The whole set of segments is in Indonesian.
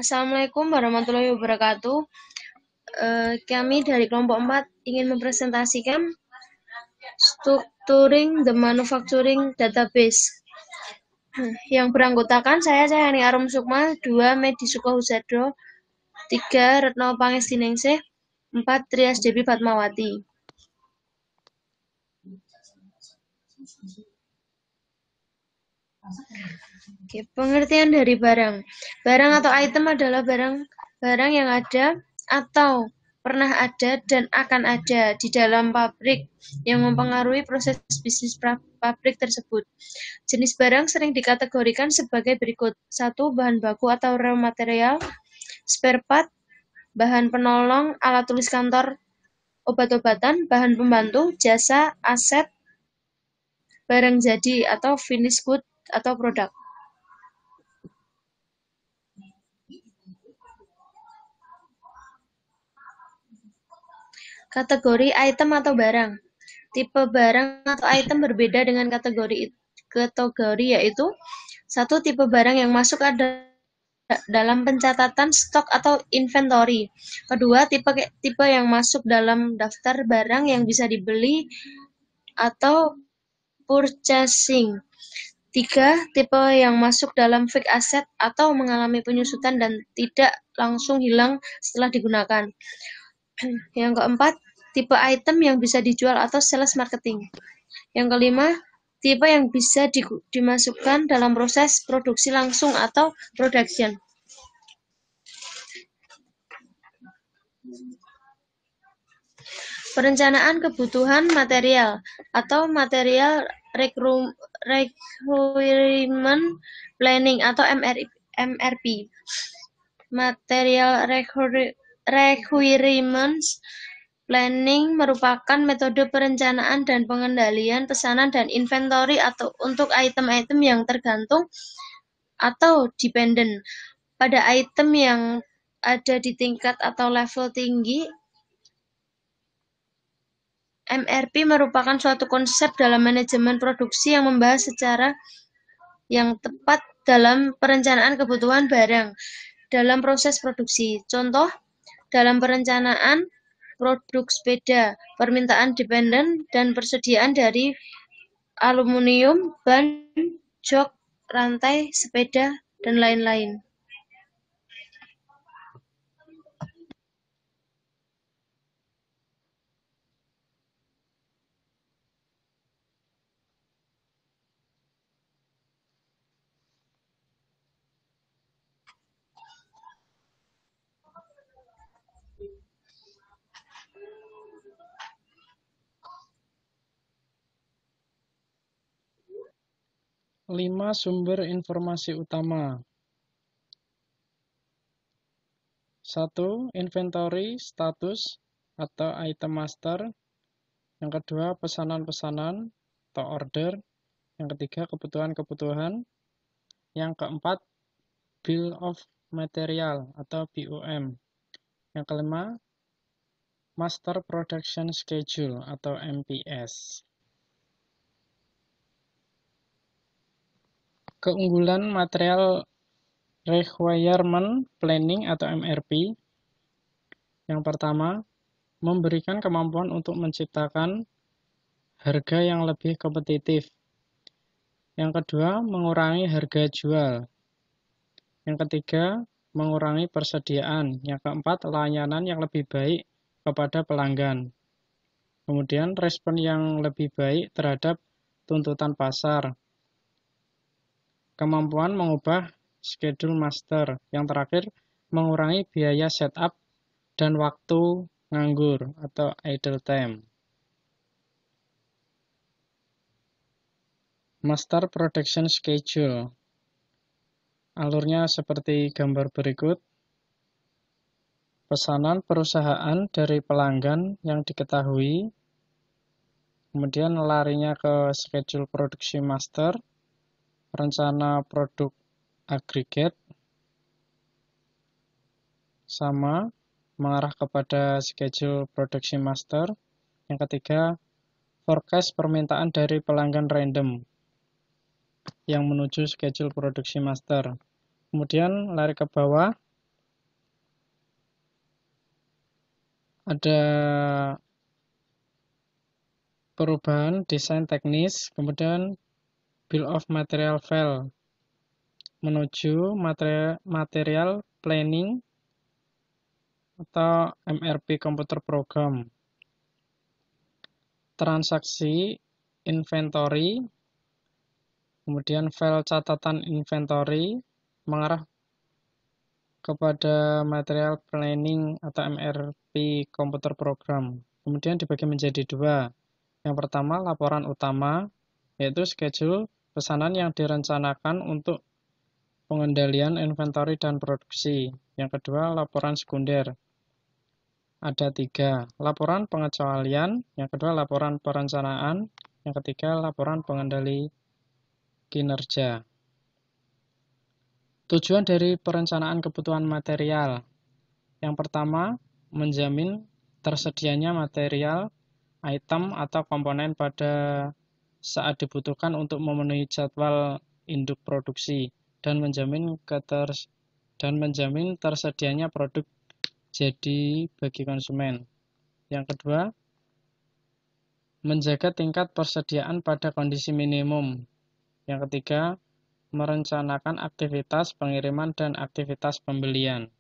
Assalamualaikum warahmatullahi wabarakatuh. Kami dari kelompok 4 ingin mempresentasikan Structuring the Manufacturing Database. Yang beranggotakan saya Yani Arum Sukma, 2 Medi Sukohusadro, 3 Retno Pangesdiningsih, 4 Trias Debi Fatmawati. Oke, pengertian dari barang. Barang atau item adalah barang yang ada atau pernah ada dan akan ada di dalam pabrik yang mempengaruhi proses bisnis pabrik tersebut. Jenis barang sering dikategorikan sebagai berikut. 1. Bahan baku atau raw material, spare part, bahan penolong, alat tulis kantor, obat-obatan, bahan pembantu, jasa, aset, barang jadi atau finished good atau produk. Kategori item atau barang. Tipe barang atau item berbeda dengan kategori yaitu 1. Tipe barang yang masuk ada dalam pencatatan stok atau inventory. Kedua, tipe yang masuk dalam daftar barang yang bisa dibeli atau purchasing. 3. Tipe yang masuk dalam fixed asset atau mengalami penyusutan dan tidak langsung hilang setelah digunakan. Yang keempat, tipe item yang bisa dijual atau sales marketing. Yang kelima, tipe yang bisa dimasukkan dalam proses produksi langsung atau production. Perencanaan kebutuhan material atau material requirement planning atau MRP. Material requirements planning merupakan metode perencanaan dan pengendalian pesanan dan inventory atau untuk item-item yang tergantung atau dependent pada item yang ada di tingkat atau level tinggi. MRP merupakan suatu konsep dalam manajemen produksi yang membahas secara yang tepat dalam perencanaan kebutuhan barang dalam proses produksi. Contoh, dalam perencanaan produk sepeda, permintaan dependen dan persediaan dari aluminium, ban, jok, rantai, sepeda, dan lain-lain. Lima sumber informasi utama. 1. Inventory status atau item master. Yang kedua, pesanan-pesanan atau order. Yang ketiga, kebutuhan-kebutuhan. Yang keempat, bill of material atau BOM. Yang kelima, master production schedule atau MPS. Keunggulan material requirement planning atau MRP. Yang pertama, memberikan kemampuan untuk menciptakan harga yang lebih kompetitif. Yang kedua, mengurangi harga jual. Yang ketiga, mengurangi persediaan. Yang keempat, layanan yang lebih baik kepada pelanggan. Kemudian, respon yang lebih baik terhadap tuntutan pasar. Kemampuan mengubah schedule master. Yang terakhir, mengurangi biaya setup dan waktu nganggur atau idle time. Master production schedule. Alurnya seperti gambar berikut. Pesanan perusahaan dari pelanggan yang diketahui. Kemudian larinya ke schedule produksi master. Rencana produk agregat. Sama, mengarah kepada schedule produksi master. Yang ketiga, forecast permintaan dari pelanggan random yang menuju schedule produksi master. Kemudian lari ke bawah, ada perubahan desain teknis, kemudian bill of material file menuju material planning atau MRP computer program. Transaksi inventory, kemudian file catatan inventory mengarah kepada material planning atau MRP computer program. Kemudian dibagi menjadi dua. Yang pertama, laporan utama, yaitu schedule pesanan yang direncanakan untuk pengendalian inventory dan produksi. Yang kedua, laporan sekunder. Ada 3. Laporan pengecualian, yang kedua laporan perencanaan, yang ketiga laporan pengendali kinerja. Tujuan dari perencanaan kebutuhan material. Yang pertama, menjamin tersedianya material, item atau komponen pada saat dibutuhkan untuk memenuhi jadwal induk produksi dan menjamin tersedianya produk jadi bagi konsumen. Yang kedua, menjaga tingkat persediaan pada kondisi minimum. Yang ketiga, merencanakan aktivitas pengiriman dan aktivitas pembelian.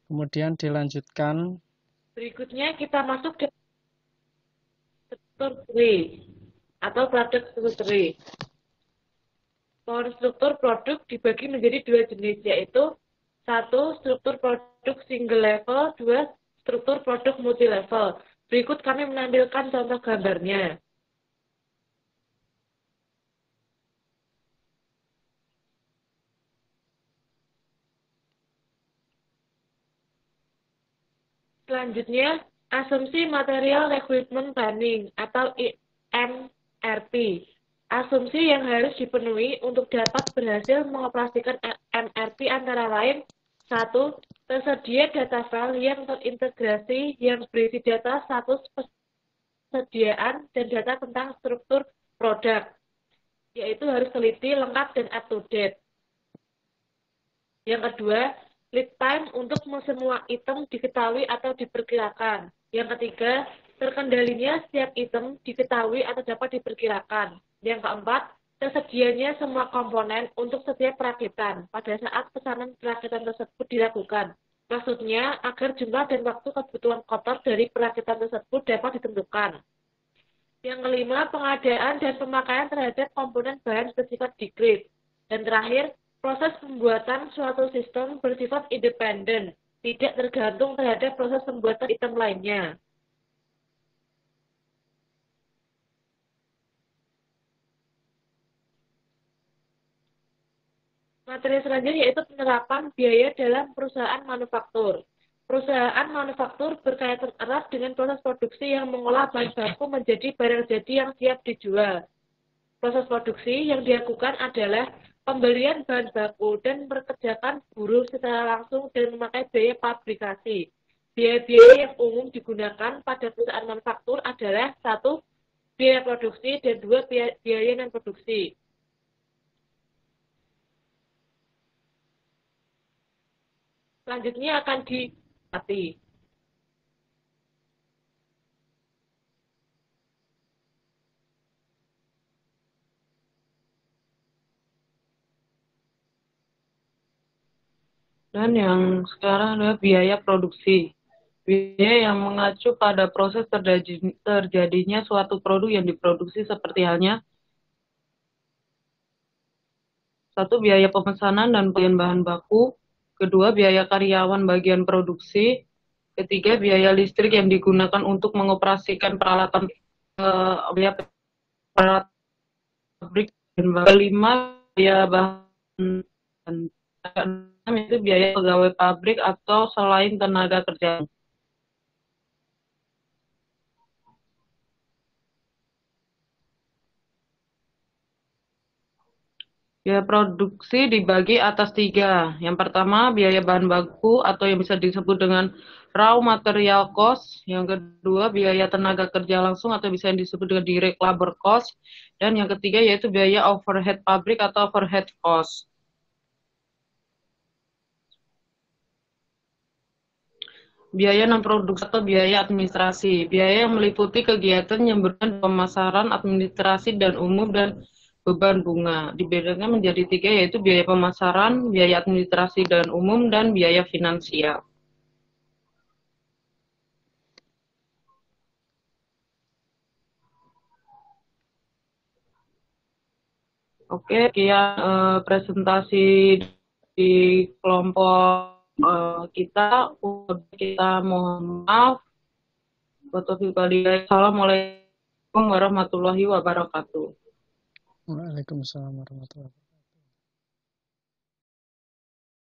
Kemudian dilanjutkan. Berikutnya kita masuk ke struktur 3 atau product history. Struktur produk dibagi menjadi 2 jenis, yaitu 1. Struktur produk single level, 2. Struktur produk multi level. Berikut kami menampilkan contoh gambarnya. Selanjutnya, asumsi material requirement planning atau MRP. Asumsi yang harus dipenuhi untuk dapat berhasil mengoperasikan MRP antara lain 1. Tersedia data file yang terintegrasi yang berisi data status persediaan dan data tentang struktur produk, yaitu harus teliti, lengkap, dan up to date. Yang kedua, lead time untuk semua item diketahui atau diperkirakan. Yang ketiga, terkendalinya setiap item diketahui atau dapat diperkirakan. Yang keempat, tersedianya semua komponen untuk setiap perakitan pada saat pesanan perakitan tersebut dilakukan. Maksudnya, agar jumlah dan waktu kebutuhan kotor dari perakitan tersebut dapat ditentukan. Yang kelima, pengadaan dan pemakaian terhadap komponen bahan bersifat discrete. Dan terakhir, proses pembuatan suatu sistem bersifat independen, tidak tergantung terhadap proses pembuatan item lainnya. Materi selanjutnya yaitu penerapan biaya dalam perusahaan manufaktur. Perusahaan manufaktur berkaitan erat dengan proses produksi yang mengolah bahan baku menjadi barang jadi yang siap dijual. Proses produksi yang dilakukan adalah pembelian bahan baku dan mempekerjakan buruh secara langsung dan memakai biaya pabrikasi. Biaya-biaya yang umum digunakan pada perusahaan manufaktur adalah 1. Biaya produksi dan 2. Biaya non-produksi. Selanjutnya akan diamati. Dan yang sekarang adalah biaya produksi. Biaya yang mengacu pada proses terjadinya suatu produk yang diproduksi seperti halnya 1. Biaya pemesanan dan pembelian bahan baku. Kedua, biaya karyawan bagian produksi. Ketiga, biaya listrik yang digunakan untuk mengoperasikan peralatan pabrik. Kelima, biaya bahan. Dan itu biaya pegawai pabrik atau selain tenaga kerja. Biaya produksi dibagi atas 3. Yang pertama, biaya bahan baku atau yang bisa disebut dengan raw material cost. Yang kedua, biaya tenaga kerja langsung atau bisa disebut dengan direct labor cost. Dan yang ketiga yaitu biaya overhead pabrik atau overhead cost. Biaya non-produksi atau biaya administrasi. Biaya yang meliputi kegiatan yang berhubungan pemasaran, administrasi, dan umum, dan beban bunga. Dibedakan menjadi tiga, yaitu biaya pemasaran, biaya administrasi dan umum, dan biaya finansial. Oke, sekian presentasi di kelompok kita. Kita mohon maaf. Assalamualaikum warahmatullahi wabarakatuh. Waalaikumsalam warahmatullahi wabarakatuh.